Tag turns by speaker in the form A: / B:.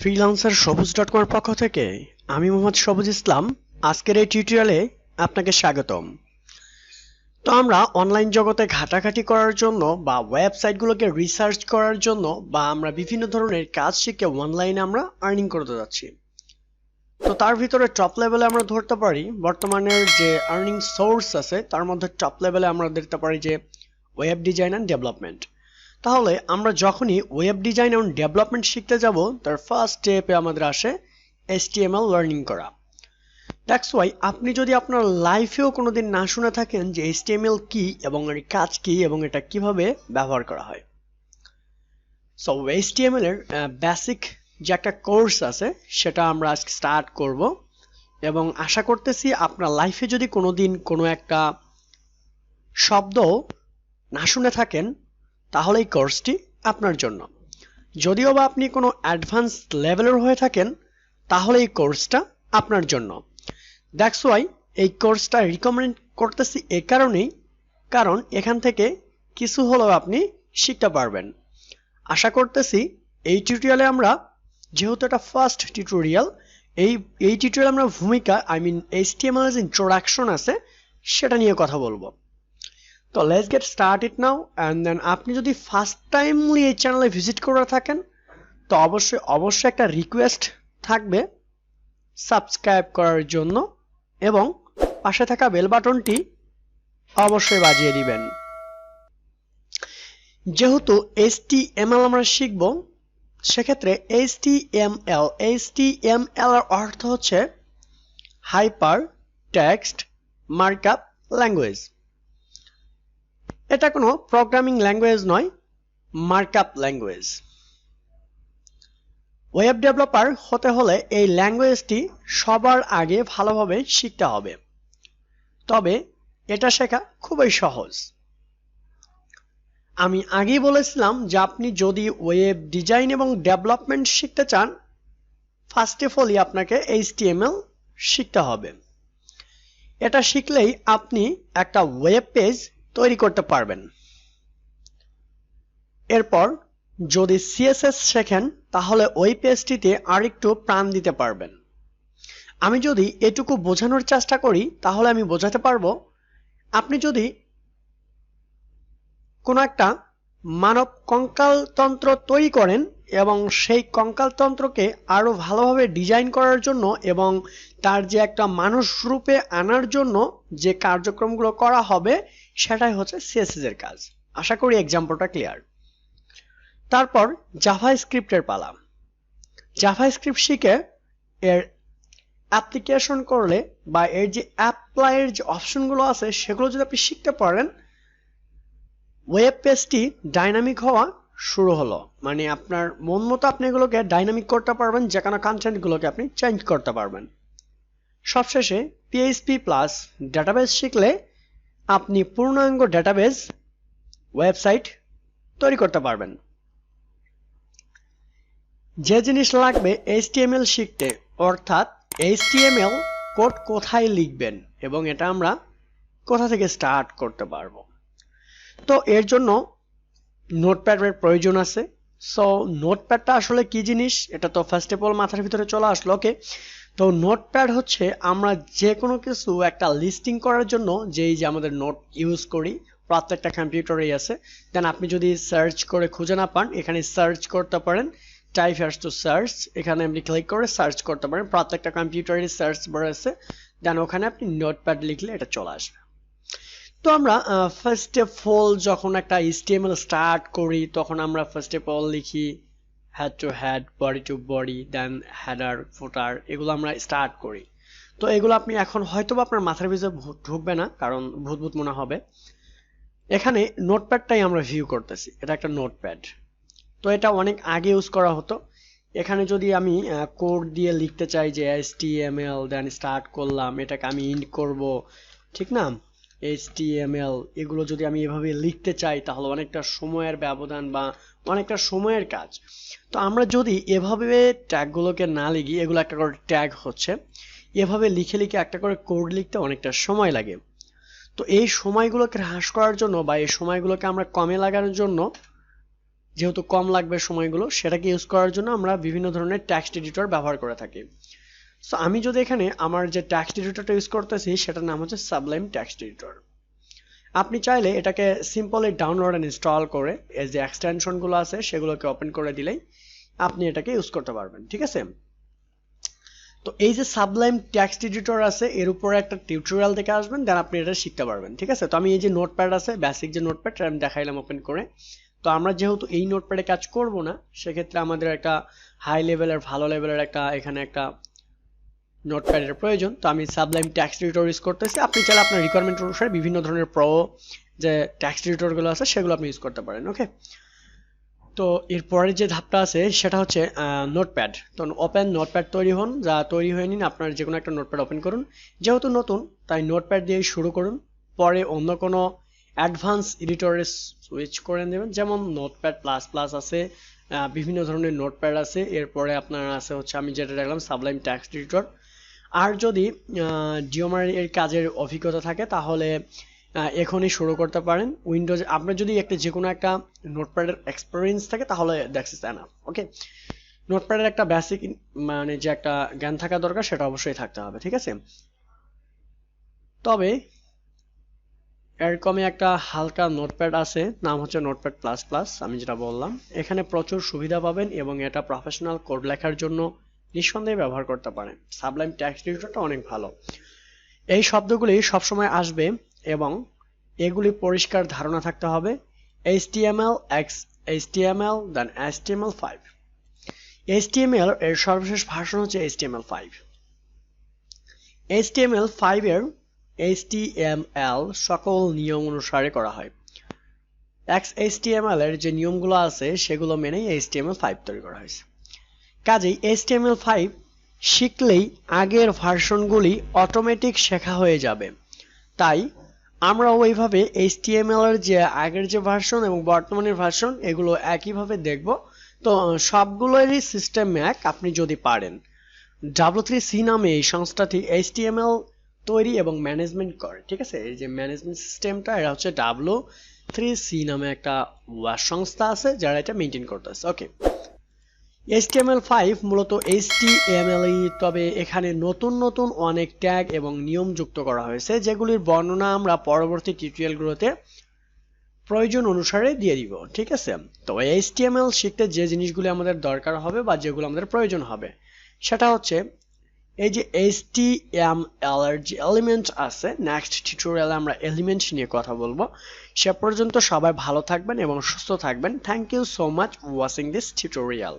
A: Freelancer সবুজ.com এর পক্ষ থেকে আমি মোহাম্মদ সবুজ ইসলাম আজকের এই টিউটোরিয়ালে আপনাকে স্বাগতম। তো আমরা অনলাইন জগতে ঘাটাঘাটি করার জন্য বা ওয়েবসাইটগুলোকে রিসার্চ করার জন্য বা আমরা বিভিন্ন ধরনের কাজ শিখে অনলাইনে আমরা আর্নিং করতে যাচ্ছি। তো তার ভিতরে টপ লেভেলে আমরা ধরতে পারি বর্তমানের যে আর্নিং সোর্স আছে তার মধ্যে টপ লেভেলে আমরা ধরতে পারি যে ওয়েব ডিজাইন এন্ড ডেভেলপমেন্ট। তাহলে আমরা যখনই ওয়েব ডিজাইন এবং ডেভেলপমেন্ট শিখতে যাব তার ফার্স্ট স্টেপে আমাদের আসে HTML লার্নিং করা। দ্যাটস ওয়াই আপনি যদি আপনার লাইফেও কোনোদিন না শুনে থাকেন যে HTML কি এবং এর কাজ কি এবং এটা কিভাবে ব্যবহার করা হয়। সো HTML এর বেসিক যে একটা কোর্স আছে সেটা আমরা আজকে স্টার্ট করব এবং আশা করতেছি আপনার লাইফে যদি কোনোদিন কোনো একটা শব্দ না শুনে থাকেন তাহলে এই কোর্সটি আপনার জন্য। যদিও বা আপনি কোনো অ্যাডভান্স লেভেলের হয়ে থাকেন তাহলে এই কোর্সটা আপনার জন্য। দ্যাটস ওয়াই এই কোর্সটা রিকমেন্ড করতেছি এই কারণেই, কারণ এখান থেকে কিছু হলেও আপনি শিখতে পারবেন। আশা করতেছি এই টিউটোরিয়ালে আমরা, যেহেতু এটা ফার্স্ট টিউটোরিয়াল, এই টিউটোরিয়ালে আমরা ভূমিকা HTML এর যে ইন্ট্রোডাকশন আছে সেটা নিয়ে কথা বলবো। তো let's get started now and then আপনি যদি ফার্স্ট টাইমলি এই চ্যানেলে ভিজিট করে থাকেন তো অবশ্যই একটা রিকোয়েস্ট থাকবে সাবস্ক্রাইব করার জন্য এবং পাশে থাকা বেল বাটনটি অবশ্যই বাজিয়ে দিবেন। যেহেতু HTML আমরা শিখব সেক্ষেত্রে HTML এর অর্থ হচ্ছে হাইপার টেক্সট মার্কআপ ল্যাঙ্গুয়েজ। এটা কোনো প্রোগ্রামিং ল্যাঙ্গুয়েজ নয়, মার্কআপ ল্যাঙ্গুয়েজ। ওয়েব ডেভেলপার হতে হলে এই ল্যাঙ্গুয়েজটি সবার আগে ভালোভাবে শিখতে হবে, তবে এটা শেখা খুবই সহজ। আমি আগেই বলেছিলাম যে আপনি যদি ওয়েব ডিজাইন এবং ডেভেলপমেন্ট শিখতে চান ফার্স্ট অফ অলই আপনাকে HTML শিখতে হবে। এটা শিখলেই আপনি একটা ওয়েব পেজ তৈরি করতে পারবেন। এরপর যদি CSS শেখেন তাহলে ওই পেজটিতে আরেকটু প্রাণ দিতে পারবেন। আমি যদি এটুকু বোঝানোর চেষ্টা করি তাহলে আমি বোঝাতে পারবো, আপনি যদি কোনো একটা মানব কঙ্কালতন্ত্র তৈরি করেন এবং সেই কঙ্কালতন্ত্রকে আরো ভালোভাবে ডিজাইন করার জন্য এবং তার যে একটা মানুষ রূপে আনার জন্য যে কার্যক্রমগুলো করা হবে সেটাই হচ্ছে CSS এর কাজ। আশা করি এক্সাম্পলটা ক্লিয়ার। তারপর জাভাস্ক্রিপ্টের পালা। জাভাস্ক্রিপ্ট শিখে এর অ্যাপ্লিকেশন করলে বা এর যে অ্যাপ্লাইয়ের যে অপশনগুলো আছে সেগুলো যদি আপনি শিখতে পারেন, ওয়েব পেজটি ডাইনামিক হওয়া শুরু হলো। মানে আপনার মন মতো আপনি এগুলোকে ডাইনামিক করতে পারবেন, যে কোনো কন্টেন্টগুলোকে আপনি চেঞ্জ করতে পারবেন। সবশেষে PHP প্লাস ডাটাবেস শিখলে আপনি পূর্ণাঙ্গ ডাটাবেস ওয়েবসাইট তৈরি করতে পারবেন। যে জিনিস লাগবে HTML শিখতে, অর্থাৎ HTML কোড কোথায় লিখবেন এবং এটা আমরা কোথা থেকে স্টার্ট করতে পারবো। তো এর জন্য নোটপ্যাডের প্রয়োজন আছে। সো নোটপ্যাডটা আসলে কি জিনিস এটা তো ফার্স্ট অফ অল মাথার ভিতরে চলে আসলো। ওকে, তো নোটপ্যাড হচ্ছে আমরা যে কোনো কিছু একটা লিস্টিং করার জন্য যেই যে আমাদের নোট ইউজ করি, প্রত্যেকটা কম্পিউটারেই আছে। দেন আপনি যদি সার্চ করে খুঁজে না পান এখানে সার্চ করতে পারেন, টাইপ হ্যাশ টু সার্চ, এখানে আপনি ক্লিক করে সার্চ করতে পারেন। প্রত্যেকটা কম্পিউটারের সার্চ বার আছে, দেন ওখানে আপনি নোটপ্যাড লিখলে এটা চলে আসবে। তো আমরা ফার্স্ট অফ অল যখন একটা HTML স্টার্ট করি তখন আমরা ফার্স্ট অফ অল লিখি head to head, body to body, then header footer, এগুলো আমরা স্টার্ট করি। তো এগুলো আপনি এখন হয়তো আপনার মাথার ভিতরে ঢুকবে না, কারণ ভূত মনে হবে। এখানে নোটপ্যাডটাই আমরা ভিউ করতেছি, এটা একটা নোটপ্যাড। তো এটা অনেক আগে ইউজ করা হতো। এখানে যদি আমি কোড দিয়ে লিখতে চাই যে HTML, দেন স্টার্ট করলাম, এটাকে আমি ইন্ট করব, ঠিক না, HTML, এগুলো যদি আমি এভাবে লিখতে চাই তাহলে অনেকটা সময়ের ব্যবধান বা অনেকটা সময়ের কাজ। তো আমরা যদি এভাবে ট্যাগগুলোকে না লিখি, এগুলো একটা করে ট্যাগ হচ্ছে, এভাবে লিখে একটা করে কোড লিখতে অনেকটা সময় লাগে। তো এই সময়গুলোকে হ্রাস করার জন্য বা এই সময়গুলোকে আমরা কমে লাগানোর জন্য যেহেতু কম লাগবে সময়গুলো, সেটাকে ইউজ করার জন্য আমরা বিভিন্ন ধরনের টেক্সট এডিটর ব্যবহার করে থাকি। সো আমি যদি এখানে আমার যে টেক্সট এডিটরটা ইউজ করতেছি সেটার নাম হচ্ছে সাবলাইম টেক্সট এডিটর। আপনি চাইলে এটাকে সিম্পলি ডাউনলোড এন্ড ইনস্টল করে এই যে এক্সটেনশনগুলো আছে সেগুলোকে ওপেন করে দিলেই আপনি এটাকে ইউজ করতে পারবেন, ঠিক আছে? তো এই যে সাবলাইম টেক্সট এডিটর আছে এর উপরে একটা টিউটোরিয়াল দেখে আসবেন, দেন আপনি এটা শিখতে পারবেন, ঠিক আছে? তো আমি এই যে নোটপ্যাড আছে, বেসিক যে নোটপ্যাড আমি দেখাইলাম ওপেন করে। তো আমরা যেহেতু এই নোটপ্যাডে কাজ করব না, সেক্ষেত্রে আমাদের একটা হাই লেভেলের ভালো লেভেলের একটা এখানে একটা নোটপ্যাডের প্রয়োজন। তো আমি সাবলাইম টেক্সট এডিটর ইউজ করতেছি। আপনি চাইলে আপনার রিকোয়ারমেন্ট অনুসারে বিভিন্ন ধরনের প্রো যে টেক্সট এডিটরগুলো আছে সেগুলো আপনি ইউজ করতে পারেন, ওকে? তো এরপরের যে ধাপটা আছে সেটা হচ্ছে নোটপ্যাড। তো ওপেন নোটপ্যাড তৈরি হন, যা তৈরি হয়ে নিন, আপনার যে কোনো একটা নোটপ্যাড ওপেন করুন। যেহেতু নতুন তাই নোটপ্যাড দিয়ে শুরু করুন, পরে অন্য কোনো অ্যাডভান্স এডিটরে সুইচ করে নেবেন, যেমন নোটপ্যাড প্লাস প্লাস আছে, বিভিন্ন ধরনের নোটপ্যাড আছে। এরপরে আপনার আছে হচ্ছে আমি যেটা দেখলাম সাবলাইম টেক্সট এডিটর। আর যদি জিওমার এর কাজের অভিজ্ঞতা থাকে তাহলে এখনই শুরু করতে পারেন। উইন্ডোজ আপনার যদি একটা যে কোনো একটা নোটপ্যাডের এক্সপেরিয়েন্স থাকে তাহলে দ্যাটস ইজ এনাফ, ওকে? নোটপ্যাডের একটা বেসিক মানে যে একটা জ্ঞান থাকা দরকার সেটা অবশ্যই থাকতে হবে, ঠিক আছে? তবে এরকমই একটা হালকা নোটপ্যাড আছে, নাম হচ্ছে নোটপ্যাড প্লাস প্লাস, আমি যেটা বললাম। এখানে প্রচুর সুবিধা পাবেন এবং এটা প্রফেশনাল কোড লেখার জন্য নিঃসন্দেহে ব্যবহার করতে পারেন। সাবলাইম টেক্সট এডিটরটা অনেক ভালো। এই শব্দগুলি সবসময় আসবে এবং এগুলি পরিষ্কার ধারণা থাকতে হবে। HTML x HTML দেন HTML5। HTML এর সর্বশেষ ভার্সন হচ্ছে HTML5। HTML5 এর HTML সকল নিয়ম অনুসারে করা হয়। XHTML এর যে নিয়মগুলো আছে সেগুলো মেনেই HTML5 তৈরি করা হয়েছে। কাজেই HTML5 শিখলেই আগের ভার্সনগুলি অটোমেটিক শেখা হয়ে যাবে। তাই আমরা ওইভাবে HTML এর যে আগের যে ভার্সন এবং বর্তমানের ভার্সন এগুলো একইভাবে দেখব। তো সবগুলোরই সিস্টেম এক আপনি যদি পারেন। W3C নামে এই সংস্থাটি HTML তৈরি এবং ম্যানেজমেন্ট করে, ঠিক আছে? এই যে ম্যানেজমেন্ট সিস্টেমটা এটা হচ্ছে W3C নামে একটা সংস্থা আছে যারা এটা মেনটেন করতেছে, ওকে? HTML5 মূলত HTML, তবে এখানে নতুন নতুন অনেক ট্যাগ এবং নিয়ম যুক্ত করা হয়েছে যেগুলির বর্ণনা আমরা পরবর্তী টিউটোরিয়ালগুলোতে প্রয়োজন অনুসারে দিয়ে দিব, ঠিক আছে? তো HTML শিখতে যে জিনিসগুলি আমাদের দরকার হবে বা যেগুলো আমাদের প্রয়োজন হবে সেটা হচ্ছে এই যে HTML এর যে এলিমেন্ট আছে। নেক্সট টিউটোরিয়ালে আমরা এলিমেন্ট নিয়ে কথা বলবো। সে পর্যন্ত সবাই ভালো থাকবেন এবং সুস্থ থাকবেন। Thank you so much watching this tutorial.